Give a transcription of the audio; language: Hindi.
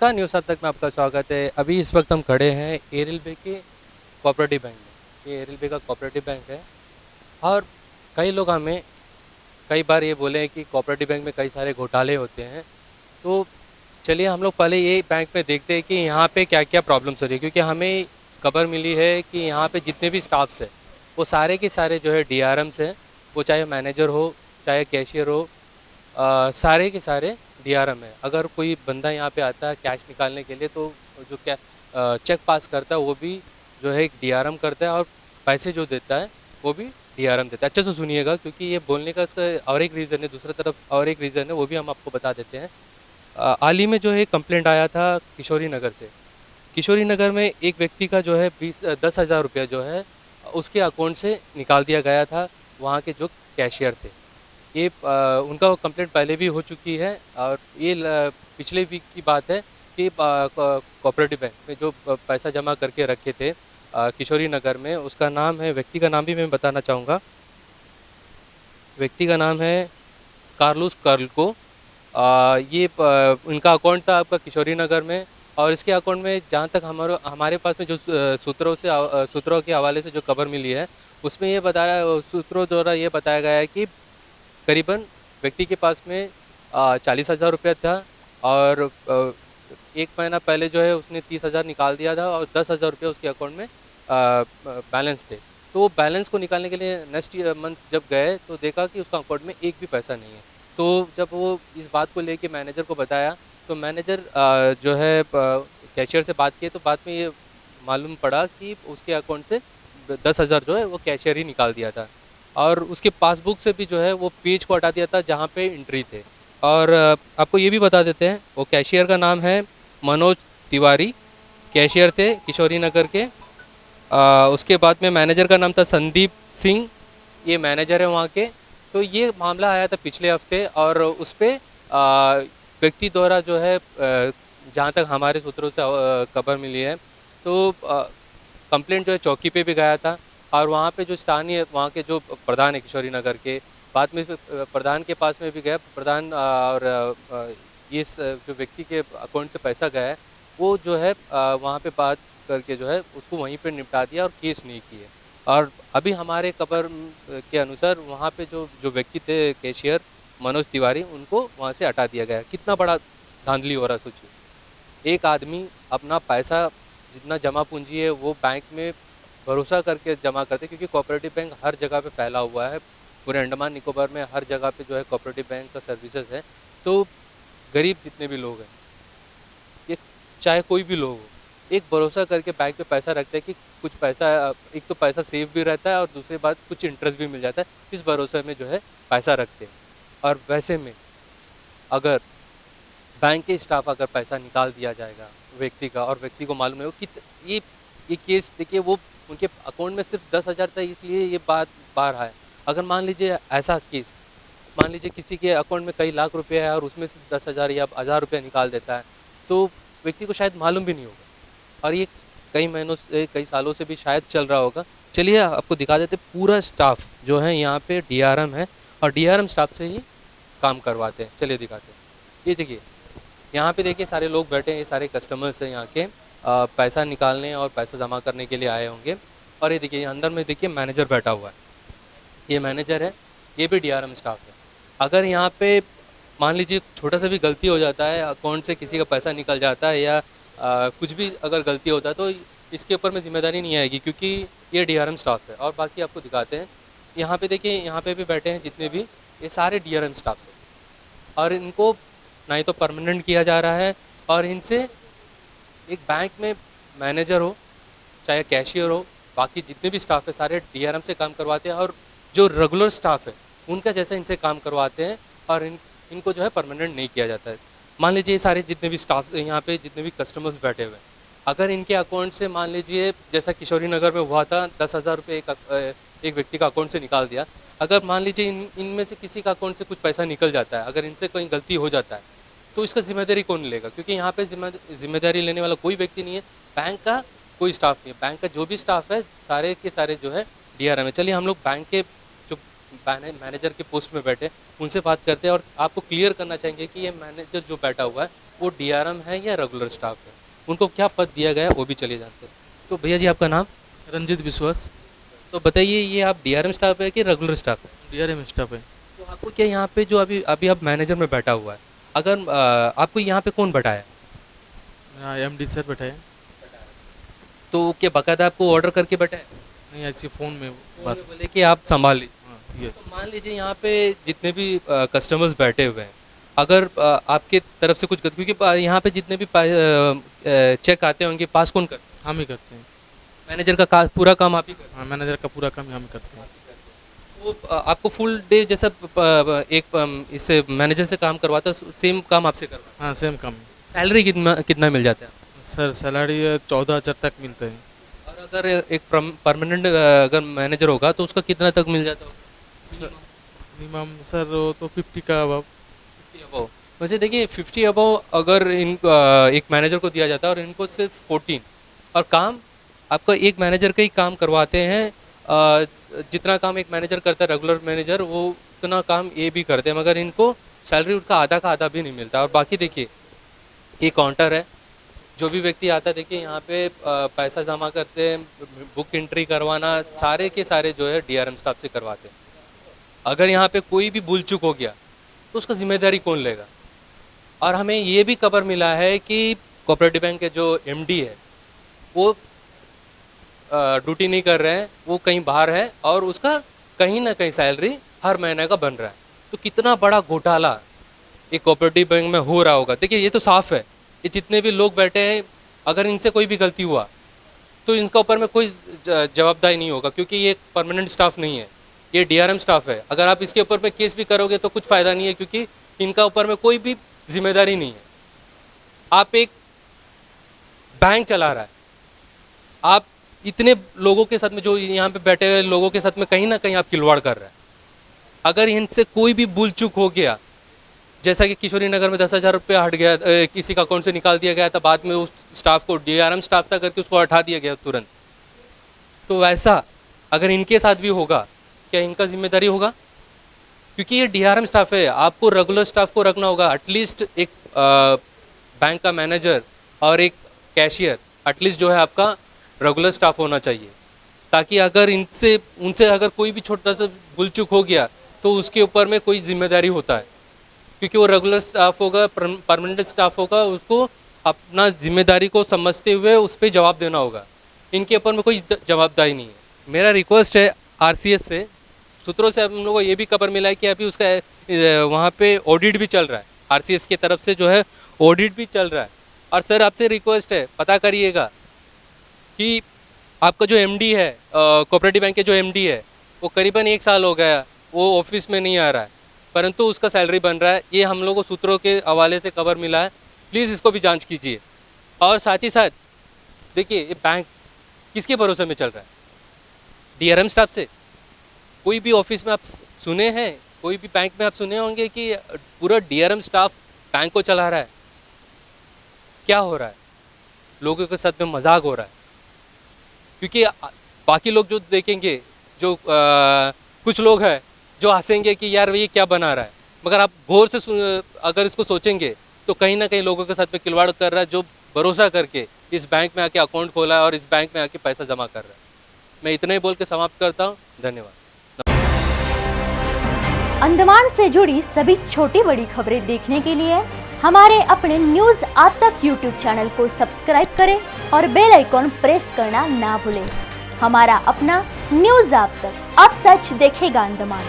नमस्कार, न्यूज़ अब तक में आपका स्वागत है। अभी इस वक्त हम खड़े हैं एरिल बे के कोऑपरेटिव बैंक में। ये एरिल बे का कोऑपरेटिव बैंक है और कई लोग हमें कई बार ये बोले हैं कि कोऑपरेटिव बैंक में कई सारे घोटाले होते हैं। तो चलिए हम लोग पहले ये बैंक में देखते हैं कि यहाँ पे क्या-क्या प्रॉब्लम्स हो रही है, क्योंकि हमें खबर मिली है कि यहाँ पे जितने भी स्टाफ्स हैं, वो सारे के सारे जो है डीआरएम्स हैं। वो चाहे मैनेजर हो, चाहे कैशियर हो, सारे के सारे डीआरएम है। अगर कोई बंदा यहाँ पे आता है कैश निकालने के लिए, तो जो चेक पास करता है वो भी जो है एक डीआरएम करता है, और पैसे जो देता है वो भी डीआरएम देता है। अच्छे से सुनिएगा, क्योंकि ये बोलने का इसका और एक रीज़न है, दूसरी तरफ और एक रीज़न है, वो भी हम आपको बता देते हैं। हाल ही में जो है कंप्लेंट आया था किशोरी नगर से। किशोरी नगर में एक व्यक्ति का जो है 10,000 रुपया जो है उसके अकाउंट से निकाल दिया गया था, वहाँ के जो कैशियर थे। ये उनका कंप्लेंट पहले भी हो चुकी है, और ये पिछले वीक की बात है कि कोऑपरेटिव बैंक में जो पैसा जमा करके रखे थे किशोरी नगर में, उसका नाम है, व्यक्ति का नाम भी मैं बताना चाहूँगा। व्यक्ति का नाम है कार्लोस कर्लको। ये इनका अकाउंट था आपका किशोरी नगर में, और इसके अकाउंट में जहाँ तक हमारे पास में जो सूत्रों के हवाले से जो खबर मिली है, उसमें ये बताया, सूत्रों द्वारा ये बताया गया है कि करीबन व्यक्ति के पास में 40,000 रुपया था, और 1 महीना पहले जो है उसने 30,000 निकाल दिया था, और 10,000 रुपये उसके अकाउंट में बैलेंस थे। तो वो बैलेंस को निकालने के लिए नेक्स्ट मंथ जब गए, तो देखा कि उसका अकाउंट में एक भी पैसा नहीं है। तो जब वो इस बात को लेके मैनेजर को बताया, तो मैनेजर जो है कैशियर से बात की, तो बाद में ये मालूम पड़ा कि उसके अकाउंट से 10,000 जो है वो कैशियर ही निकाल दिया था, और उसके पासबुक से भी जो है वो पेज को हटा दिया था जहाँ पे एंट्री थे। और आपको ये भी बता देते हैं, वो कैशियर का नाम है मनोज तिवारी, कैशियर थे किशोरी नगर के। उसके बाद में मैनेजर का नाम था संदीप सिंह, ये मैनेजर है वहाँ के। तो ये मामला आया था पिछले हफ्ते, और उस पे व्यक्ति द्वारा जो है जहाँ तक हमारे सूत्रों से खबर मिली है, तो कंप्लेंट जो है चौकी पे भी गया था, और वहाँ पे जो स्थानीय वहाँ के जो प्रधान है किशोरी नगर के, बाद में प्रधान के पास में भी गया। प्रधान और जो व्यक्ति के अकाउंट से पैसा गया है, वो जो है वहाँ पे बात करके जो है उसको वहीं पे निपटा दिया, और केस नहीं किए। और अभी हमारे खबर के अनुसार वहाँ पे जो जो व्यक्ति थे कैशियर मनोज तिवारी, उनको वहाँ से हटा दिया गया। कितना बड़ा धांधली हो रहा है सोचिए। एक आदमी अपना पैसा जितना जमा पूंजी है वो बैंक में भरोसा करके जमा करते, क्योंकि कोऑपरेटिव बैंक हर जगह पे फैला हुआ है। पूरे अंडमान निकोबार में हर जगह पे जो है कोऑपरेटिव बैंक का सर्विसेज है। तो गरीब जितने भी लोग हैं, ये चाहे कोई भी लोग हो, एक भरोसा करके बैंक पे पैसा रखते हैं कि कुछ पैसा, एक तो पैसा सेफ भी रहता है, और दूसरी बात कुछ इंटरेस्ट भी मिल जाता है। इस भरोसे में जो है पैसा रखते हैं। और वैसे में अगर बैंक के स्टाफ अगर पैसा निकाल दिया जाएगा व्यक्ति का, और व्यक्ति को मालूम है कि ये ये केस देखिए, वो उनके अकाउंट में सिर्फ 10,000 था, इसलिए ये बात बाहर आया। अगर मान लीजिए ऐसा केस, मान लीजिए किसी के अकाउंट में कई लाख रुपए है, और उसमें से 10,000 या 1,000 रुपया निकाल देता है, तो व्यक्ति को शायद मालूम भी नहीं होगा, और ये कई महीनों से, कई सालों से भी शायद चल रहा होगा। चलिए आपको दिखा देते, पूरा स्टाफ जो है यहाँ पे डीआरएम है, और डीआरएम स्टाफ से ही काम करवाते हैं। चलिए दिखाते हैं। ये देखिए, यहाँ पे देखिए सारे लोग बैठे हैं, ये सारे कस्टमर्स हैं यहाँ के, पैसा निकालने और पैसा जमा करने के लिए आए होंगे। और ये देखिए अंदर में देखिए मैनेजर बैठा हुआ है, ये मैनेजर है, ये भी डीआरएम स्टाफ है। अगर यहाँ पे मान लीजिए छोटा सा भी गलती हो जाता है, अकाउंट से किसी का पैसा निकल जाता है, या कुछ भी अगर गलती होता है, तो इसके ऊपर में जिम्मेदारी नहीं आएगी, क्योंकि ये डीआरएम स्टाफ है। और बाकी आपको दिखाते हैं, यहाँ पे देखिए, यहाँ पे भी बैठे हैं जितने भी, ये सारे डीआरएम स्टाफ हैं, और इनको ना ही तो परमानेंट किया जा रहा है, और इनसे एक बैंक में मैनेजर हो चाहे कैशियर हो, बाकी जितने भी स्टाफ है सारे डीआरएम से काम करवाते हैं, और जो रेगुलर स्टाफ है उनका जैसा इनसे काम करवाते हैं, और इनको जो है परमानेंट नहीं किया जाता है। मान लीजिए ये सारे जितने भी स्टाफ यहाँ पे जितने भी कस्टमर्स बैठे हुए हैं, अगर इनके अकाउंट से मान लीजिए जैसा किशोरी नगर में हुआ था, 10,000 रुपये एक व्यक्ति का अकाउंट से निकाल दिया। अगर मान लीजिए इनमें से किसी का अकाउंट से कुछ पैसा निकल जाता है, अगर इनसे कोई गलती हो जाता है, तो इसका जिम्मेदारी कौन लेगा? क्योंकि यहाँ पे जिम्मेदारी लेने वाला कोई व्यक्ति नहीं है, बैंक का कोई स्टाफ नहीं है। बैंक का जो भी स्टाफ है सारे के सारे जो है डीआरएम है। चलिए हम लोग बैंक के जो मैनेजर के पोस्ट में बैठे उनसे बात करते हैं, और आपको क्लियर करना चाहेंगे कि ये मैनेजर जो बैठा हुआ है वो डीआरएम है या रेगुलर स्टाफ है, उनको क्या पद दिया गया है वो भी चलिए जानते हैं। तो भैया जी आपका नाम? रंजित विश्वास। तो बताइए ये आप डीआरएम स्टाफ है कि रेगुलर स्टाफ है? डीआरएम स्टाफ है। तो आपको क्या यहाँ पे जो अभी अभी आप मैनेजर में बैठा हुआ है, अगर आपको यहाँ पे कौन बैठाया? मेरा एमडी सर बैठा है। तो क्या बाकायदा आपको ऑर्डर करके बैठाया? नहीं, ऐसी फ़ोन में तो बात। उन्होंने बोले कि आप संभाल लीजिए। हाँ, ये। तो मान लीजिए यहाँ पे जितने भी कस्टमर्स बैठे हुए हैं, अगर आपके तरफ से कुछ क्योंकि यहाँ पे जितने भी चेक आते होंगे पास कौन करते हैं? हम ही करते हैं। मैनेजर का पूरा काम आप ही करते हैं? हाँ, मैनेजर का पूरा काम हम ही करते हैं। वो आपको फुल डे जैसा इससे मैनेजर से काम करवाता है, सेम काम आपसे करवाता हाँ, सेम काम है। है। सैलरी कितना कितना मिल जाता है? सर सैलरी 14,000 तक मिलता है। और अगर एक परमानेंट अगर मैनेजर होगा तो उसका कितना तक मिल जाता होगा? मिनिमम सर वो तो 50 का अब। 50 अबव। वैसे देखिए 50 अबव अगर इन एक मैनेजर को दिया जाता है और इनको सिर्फ 14, और काम आपका एक मैनेजर का ही काम करवाते हैं। जितना काम एक मैनेजर करता है रेगुलर मैनेजर, वो उतना काम ये भी करते हैं, मगर इनको सैलरी उनका आधा का आधा भी नहीं मिलता। और बाकी देखिए ये काउंटर है, जो भी व्यक्ति आता है देखिए यहाँ पे पैसा जमा करते हैं, बुक एंट्री करवाना सारे के सारे जो है डीआरएम स्टाफ से करवाते हैं। अगर यहाँ पे कोई भी भूल चूक हो गया तो उसका जिम्मेदारी कौन लेगा? और हमें ये भी खबर मिला है कि कोऑपरेटिव बैंक के जो एमडी है वो ड्यूटी नहीं कर रहे हैं, वो कहीं बाहर है और उसका कहीं ना कहीं सैलरी हर महीने का बन रहा है। तो कितना बड़ा घोटाला एक कोऑपरेटिव बैंक में हो रहा होगा। देखिए ये तो साफ है, ये जितने भी लोग बैठे हैं अगर इनसे कोई भी गलती हुआ तो इनका ऊपर में कोई जवाबदारी नहीं होगा, क्योंकि ये परमानेंट स्टाफ नहीं है, ये डीआरएम स्टाफ है। अगर आप इसके ऊपर में केस भी करोगे तो कुछ फ़ायदा नहीं है, क्योंकि इनका ऊपर में कोई भी जिम्मेदारी नहीं है। आप एक बैंक चला रहा है, आप इतने लोगों के साथ में जो यहाँ पे बैठे हुए लोगों के साथ में कहीं ना कहीं आप खिलवाड़ कर रहे हैं। अगर इनसे कोई भी भूल चूक हो गया, जैसा कि किशोरी नगर में 10,000 रुपये हट गया, किसी का अकाउंट से निकाल दिया गया था, बाद में उस स्टाफ को डीआरएम स्टाफ था करके उसको हटा दिया गया तुरंत, तो वैसा अगर इनके साथ भी होगा क्या इनका जिम्मेदारी होगा? क्योंकि ये डीआरएम स्टाफ है, आपको रेगुलर स्टाफ को रखना होगा। एटलीस्ट एक बैंक का मैनेजर और एक कैशियर एटलीस्ट जो है आपका रेगुलर स्टाफ होना चाहिए, ताकि अगर इनसे उनसे अगर कोई भी छोटा सा भूल चूक हो गया तो उसके ऊपर में कोई जिम्मेदारी होता है, क्योंकि वो रेगुलर स्टाफ होगा, परमानेंट स्टाफ होगा, उसको अपना जिम्मेदारी को समझते हुए उस पर जवाब देना होगा। इनके ऊपर में कोई जवाबदारी नहीं है। मेरा रिक्वेस्ट है आरसीएस से, सूत्रों से हम लोगों को ये भी खबर मिला है कि अभी उसका वहाँ पे ऑडिट भी चल रहा है, आरसीएस की तरफ से जो है ऑडिट भी चल रहा है। और सर आपसे रिक्वेस्ट है, पता करिएगा कि आपका जो एमडी है, कोऑपरेटिव बैंक के जो एमडी है, वो करीबन 1 साल हो गया वो ऑफिस में नहीं आ रहा है, परंतु उसका सैलरी बन रहा है। ये हम लोगों को सूत्रों के हवाले से खबर मिला है, प्लीज़ इसको भी जांच कीजिए। और साथ ही साथ देखिए ये बैंक किसके भरोसे में चल रहा है? डीआरएम स्टाफ से। कोई भी ऑफिस में आप सुने हैं, कोई भी बैंक में आप सुने होंगे कि पूरा डीआरएम स्टाफ बैंक को चला रहा है? क्या हो रहा है? लोगों के साथ में मजाक हो रहा है, क्योंकि बाकी लोग जो देखेंगे, जो कुछ लोग हैं जो हंसेंगे कि यार ये क्या बना रहा है, मगर आप गौर से अगर इसको सोचेंगे तो कहीं ना कहीं लोगों के साथ में खिलवाड़ कर रहा है, जो भरोसा करके इस बैंक में आके अकाउंट खोला है और इस बैंक में आके पैसा जमा कर रहा है। मैं इतना ही बोल के समाप्त करता हूँ, धन्यवाद। अंडमान से जुड़ी सभी छोटी बड़ी खबरें देखने के लिए हमारे अपने न्यूज आज तक यूट्यूब चैनल को सब्सक्राइब करें और बेल आइकॉन प्रेस करना ना भूलें। हमारा अपना न्यूज आज तक, अब सच देखेगा अंडमान।